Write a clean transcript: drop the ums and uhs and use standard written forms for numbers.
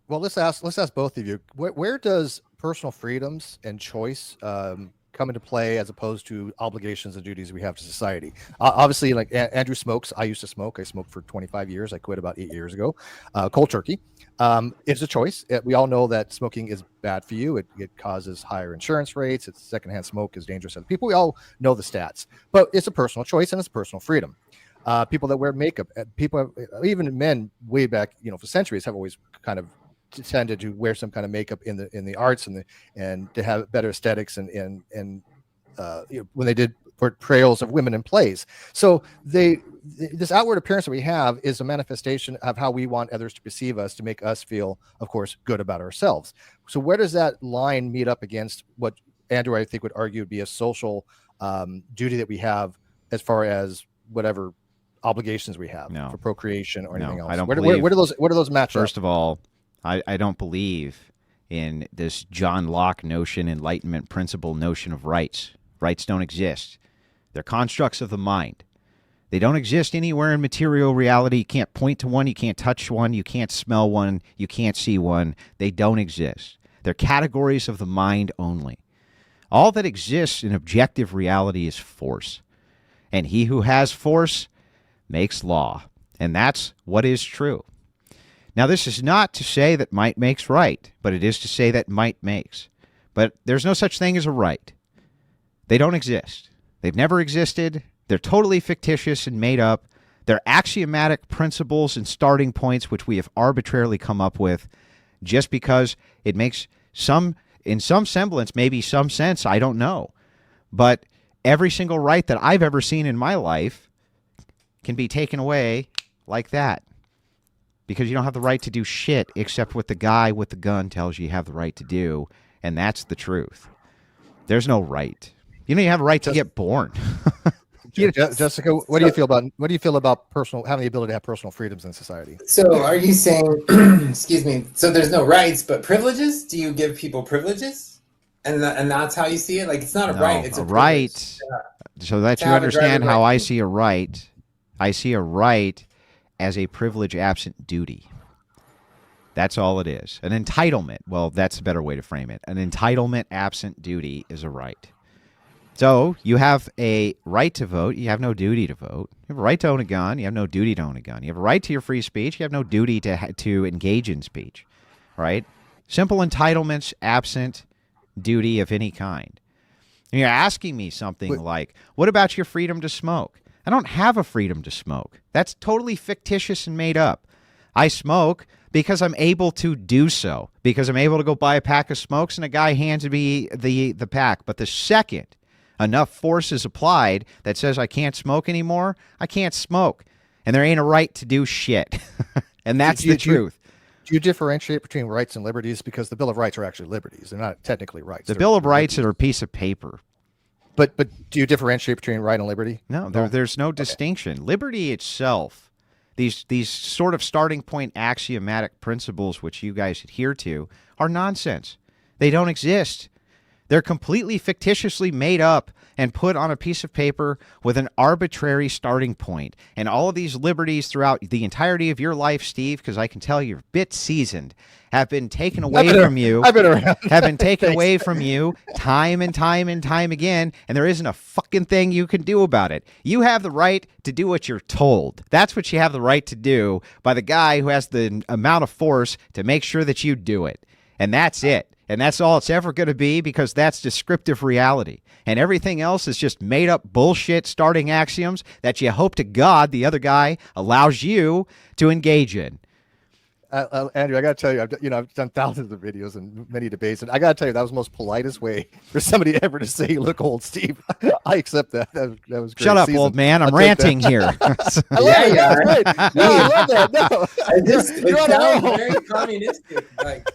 Well, let's ask both of you. Where does personal freedoms and choice come into play as opposed to obligations and duties we have to society? Obviously, like Andrew smokes. I used to smoke. I smoked for 25 years. I quit about 8 years ago. Cold turkey. It's a choice. We all know that smoking is bad for you. It causes higher insurance rates. It's secondhand smoke is dangerous to other people. We all know the stats, but it's a personal choice and it's personal freedom. People that wear makeup, people, even men way back, for centuries have always kind of tended to wear some kind of makeup in the arts and to have better aesthetics and when they did portrayals of women in plays. So this outward appearance that we have is a manifestation of how we want others to perceive us, to make us feel, of course, good about ourselves. So where does that line meet up against what Andrew, I think, would argue would be a social duty that we have as far as whatever obligations we have for procreation or anything else? I don't where believe, do those match first up? of all, I don't believe in this John Locke notion, Enlightenment principle notion of rights. Rights don't exist. They're constructs of the mind. They don't exist anywhere in material reality. You can't point to one. You can't touch one. You can't smell one. You can't see one. They don't exist. They're categories of the mind only. All that exists in objective reality is force. And he who has force makes law. And that's what is true. Now, this is not to say that might makes right, but it is to say that might makes. But there's no such thing as a right. They don't exist. They've never existed. They're totally fictitious and made up. They're axiomatic principles and starting points which we have arbitrarily come up with just because it makes in some semblance, maybe some sense, I don't know. But every single right that I've ever seen in my life can be taken away like that. Because you don't have the right to do shit except what the guy with the gun tells you have the right to do, and that's the truth. There's no right. You have a right to get born. Jessica, what do you feel about having the ability to have personal freedoms in society? So are you saying, excuse me, so there's no rights but privileges? Do you give people privileges? And that's how you see it? Like, it's not a right, it's a right. So that you understand how I see a right. I see a right as a privilege absent duty. That's all it is. An entitlement, well, that's a better way to frame it. An entitlement absent duty is a right. So you have a right to vote. You have no duty to vote. You have a right to own a gun. You have no duty to own a gun. You have a right to your free speech. You have no duty to engage in speech, right? Simple entitlements absent duty of any kind. And you're asking me something like, what about your freedom to smoke? I don't have a freedom to smoke. That's totally fictitious and made up. I smoke because I'm able to do so, because I'm able to go buy a pack of smokes and a guy hands me the pack. But the second enough force is applied that says I can't smoke anymore, I can't smoke. And there ain't a right to do shit. And that's the truth. Do you differentiate between rights and liberties? Because the Bill of Rights are actually liberties. They're not technically rights. The Bill of Rights are a piece of paper. But do you differentiate between right and liberty? No, there's no distinction. Liberty itself, these sort of starting point axiomatic principles which you guys adhere to, are nonsense. They don't exist. They're completely fictitiously made up and put on a piece of paper with an arbitrary starting point. And all of these liberties throughout the entirety of your life, Steve, because I can tell you're a bit seasoned, have been taken away from you. I've been around. Have been taken away from you time and time and time again, and there isn't a fucking thing you can do about it. You have the right to do what you're told. That's what you have the right to do by the guy who has the amount of force to make sure that you do it. And that's it. And that's all it's ever going to be, because that's descriptive reality. And everything else is just made up bullshit starting axioms that you hope to God the other guy allows you to engage in. Andrew, I got to tell you, I've done thousands of videos and many debates, and I got to tell you, that was the most politest way for somebody ever to say, "You look old, Steve." I accept that. That was great. Shut up, old man. I'm ranting here. I love that. No, it sounds very communistic. Like,